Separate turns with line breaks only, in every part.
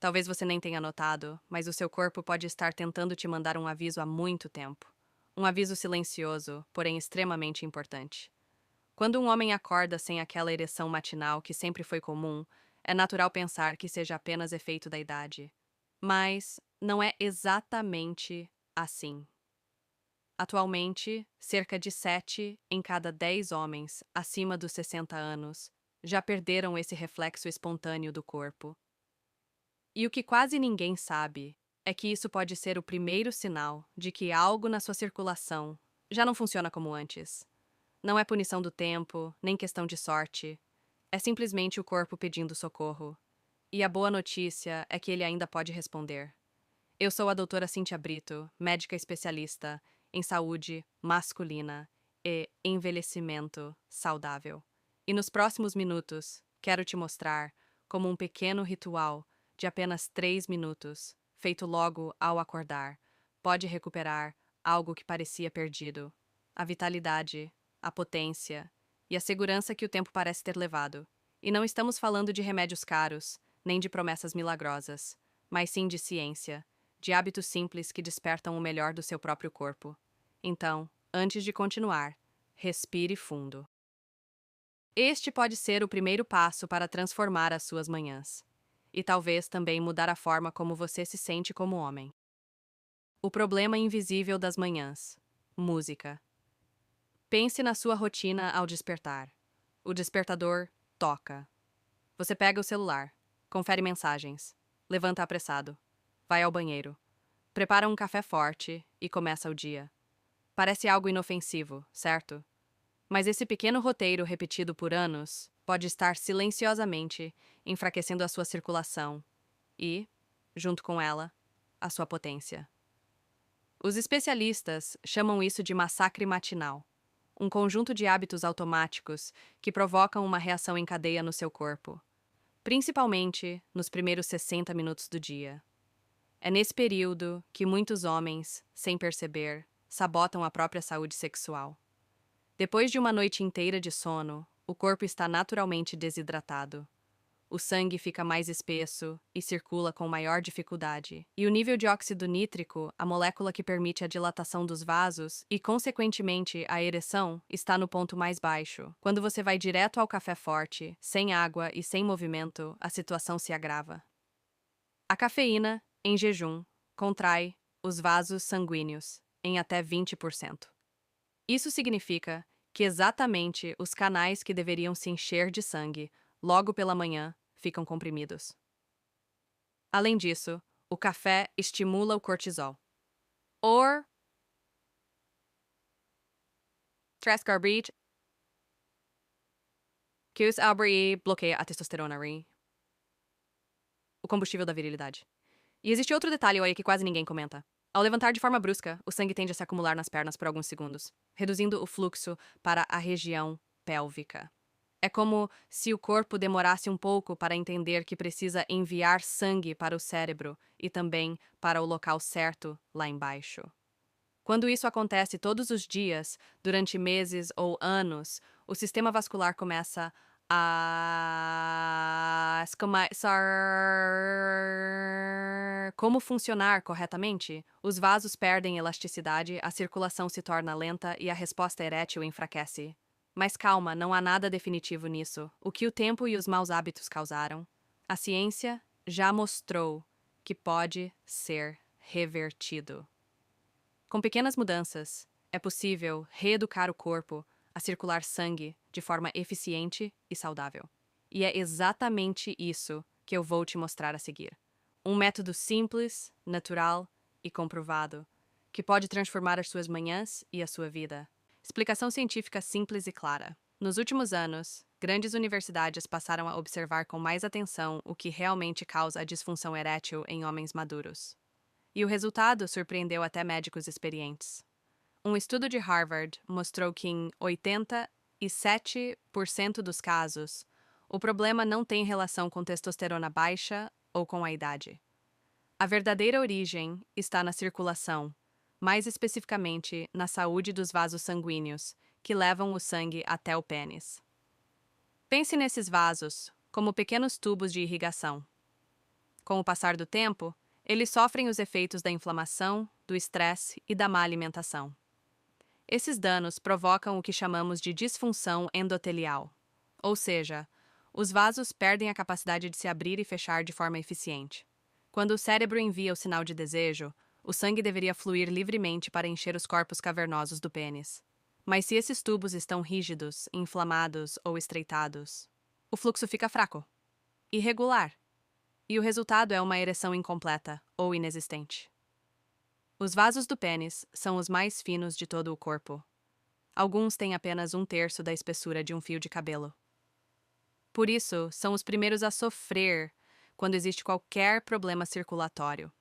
Talvez você nem tenha notado, mas o seu corpo pode estar tentando te mandar um aviso há muito tempo. Um aviso silencioso, porém extremamente importante. Quando um homem acorda sem aquela ereção matinal que sempre foi comum, é natural pensar que seja apenas efeito da idade. Mas não é exatamente assim. Atualmente, cerca de 7 em cada 10 homens acima dos 60 anos já perderam esse reflexo espontâneo do corpo. E o que quase ninguém sabe é que isso pode ser o primeiro sinal de que algo na sua circulação já não funciona como antes. Não é punição do tempo, nem questão de sorte. É simplesmente o corpo pedindo socorro. E a boa notícia é que ele ainda pode responder. Eu sou a doutora Cíntia Brito, médica especialista em saúde masculina e envelhecimento saudável. E nos próximos minutos, quero te mostrar como um pequeno ritual de apenas 3 minutos, feito logo ao acordar, pode recuperar algo que parecia perdido: a vitalidade, a potência e a segurança que o tempo parece ter levado. E não estamos falando de remédios caros, nem de promessas milagrosas, mas sim de ciência, de hábitos simples que despertam o melhor do seu próprio corpo. Então, antes de continuar, respire fundo. Este pode ser o primeiro passo para transformar as suas manhãs. E talvez também mudar a forma como você se sente como homem. O problema invisível das manhãs. Música. Pense na sua rotina ao despertar. O despertador toca. Você pega o celular, confere mensagens, levanta apressado, vai ao banheiro, prepara um café forte e começa o dia. Parece algo inofensivo, certo? Mas esse pequeno roteiro repetido por anos pode estar silenciosamente enfraquecendo a sua circulação e, junto com ela, a sua potência. Os especialistas chamam isso de massacre matinal, um conjunto de hábitos automáticos que provocam uma reação em cadeia no seu corpo, principalmente nos primeiros 60 minutos do dia. É nesse período que muitos homens, sem perceber, sabotam a própria saúde sexual. Depois de uma noite inteira de sono, o corpo está naturalmente desidratado. O sangue fica mais espesso e circula com maior dificuldade. E o nível de óxido nítrico, a molécula que permite a dilatação dos vasos e, consequentemente, a ereção, está no ponto mais baixo. Quando você vai direto ao café forte, sem água e sem movimento, a situação se agrava. A cafeína, em jejum, contrai os vasos sanguíneos em até 20%. Isso significa que exatamente os canais que deveriam se encher de sangue logo pela manhã ficam comprimidos. Além disso, o café estimula o cortisol. Or stress carbohydrate que os e bloqueia a testosterona, o combustível da virilidade. E existe outro detalhe aí que quase ninguém comenta. Ao levantar de forma brusca, o sangue tende a se acumular nas pernas por alguns segundos, reduzindo o fluxo para a região pélvica. É como se o corpo demorasse um pouco para entender que precisa enviar sangue para o cérebro e também para o local certo lá embaixo. Quando isso acontece todos os dias, durante meses ou anos, o sistema vascular começa a começar como funcionar corretamente. Os vasos perdem elasticidade, a circulação se torna lenta e a resposta erétil enfraquece. Mas calma, não há nada definitivo nisso. O que o tempo e os maus hábitos causaram? A ciência já mostrou que pode ser revertido. Com pequenas mudanças, é possível reeducar o corpo a circular sangue de forma eficiente e saudável. E é exatamente isso que eu vou te mostrar a seguir. Um método simples, natural e comprovado, que pode transformar as suas manhãs e a sua vida. Explicação científica simples e clara. Nos últimos anos, grandes universidades passaram a observar com mais atenção o que realmente causa a disfunção erétil em homens maduros. E o resultado surpreendeu até médicos experientes. Um estudo de Harvard mostrou que em 87% dos casos, o problema não tem relação com testosterona baixa ou com a idade. A verdadeira origem está na circulação, mais especificamente na saúde dos vasos sanguíneos, que levam o sangue até o pênis. Pense nesses vasos como pequenos tubos de irrigação. Com o passar do tempo, eles sofrem os efeitos da inflamação, do estresse e da má alimentação. Esses danos provocam o que chamamos de disfunção endotelial, ou seja, os vasos perdem a capacidade de se abrir e fechar de forma eficiente. Quando o cérebro envia o sinal de desejo, o sangue deveria fluir livremente para encher os corpos cavernosos do pênis. Mas se esses tubos estão rígidos, inflamados ou estreitados, o fluxo fica fraco, irregular, e o resultado é uma ereção incompleta ou inexistente. Os vasos do pênis são os mais finos de todo o corpo. Alguns têm apenas 1/3 da espessura de um fio de cabelo. Por isso, são os primeiros a sofrer quando existe qualquer problema circulatório.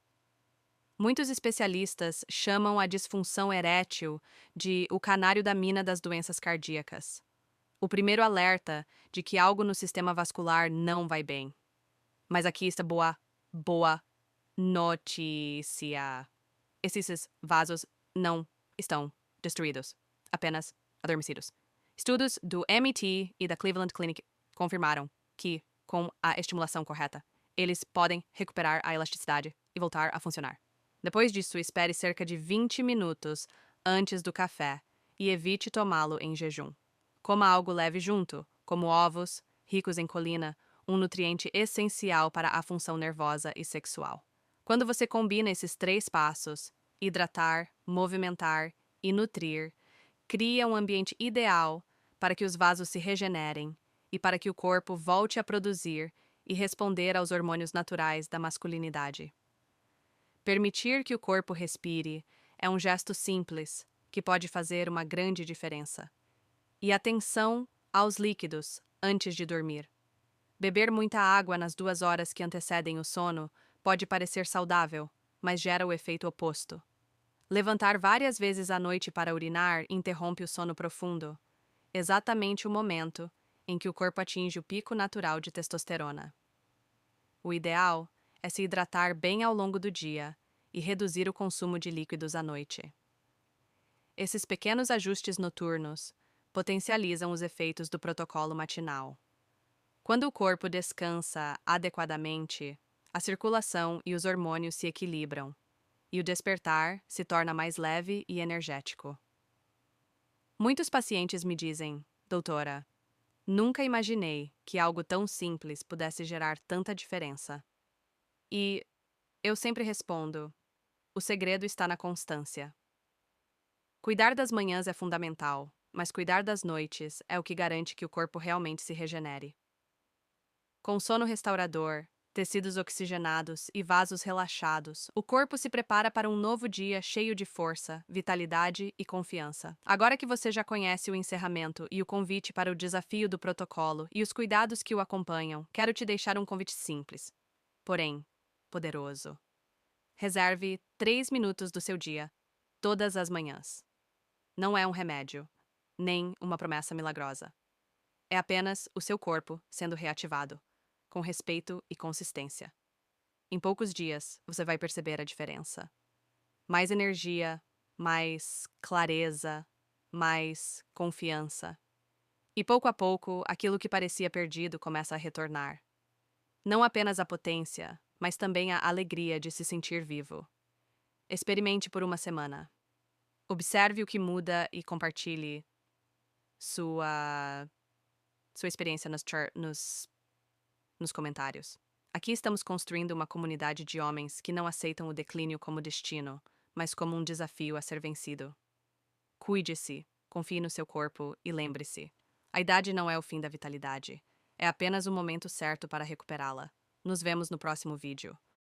Muitos especialistas chamam a disfunção erétil de o canário da mina das doenças cardíacas. O primeiro alerta de que algo no sistema vascular não vai bem. Mas aqui está boa notícia. Esses vasos não estão destruídos, apenas adormecidos. Estudos do MIT e da Cleveland Clinic confirmaram que, com a estimulação correta, eles podem recuperar a elasticidade e voltar a funcionar. Depois disso, espere cerca de 20 minutos antes do café e evite tomá-lo em jejum. Coma algo leve junto, como ovos, ricos em colina, um nutriente essencial para a função nervosa e sexual. Quando você combina esses 3 passos, hidratar, movimentar e nutrir, cria um ambiente ideal para que os vasos se regenerem e para que o corpo volte a produzir e responder aos hormônios naturais da masculinidade. Permitir que o corpo respire é um gesto simples que pode fazer uma grande diferença. E atenção aos líquidos antes de dormir. Beber muita água nas 2 horas que antecedem o sono pode parecer saudável, mas gera o efeito oposto. Levantar várias vezes à noite para urinar interrompe o sono profundo, exatamente o momento em que o corpo atinge o pico natural de testosterona. O ideal é se hidratar bem ao longo do dia e reduzir o consumo de líquidos à noite. Esses pequenos ajustes noturnos potencializam os efeitos do protocolo matinal. Quando o corpo descansa adequadamente, a circulação e os hormônios se equilibram, e o despertar se torna mais leve e energético. Muitos pacientes me dizem, doutora, nunca imaginei que algo tão simples pudesse gerar tanta diferença. E eu sempre respondo, o segredo está na constância. Cuidar das manhãs é fundamental, mas cuidar das noites é o que garante que o corpo realmente se regenere. Com sono restaurador, tecidos oxigenados e vasos relaxados, o corpo se prepara para um novo dia cheio de força, vitalidade e confiança. Agora que você já conhece o encerramento e o convite para o desafio do protocolo e os cuidados que o acompanham, quero te deixar um convite simples, porém poderoso. Reserve 3 minutos do seu dia, todas as manhãs. Não é um remédio, nem uma promessa milagrosa. É apenas o seu corpo sendo reativado, com respeito e consistência. Em poucos dias, você vai perceber a diferença. Mais energia, mais clareza, mais confiança. E pouco a pouco, aquilo que parecia perdido começa a retornar. Não apenas a potência, mas também a alegria de se sentir vivo. Experimente por uma semana. Observe o que muda e compartilhe sua experiência nos comentários. Aqui estamos construindo uma comunidade de homens que não aceitam o declínio como destino, mas como um desafio a ser vencido. Cuide-se, confie no seu corpo e lembre-se: a idade não é o fim da vitalidade, é apenas o momento certo para recuperá-la. Nos vemos no próximo vídeo.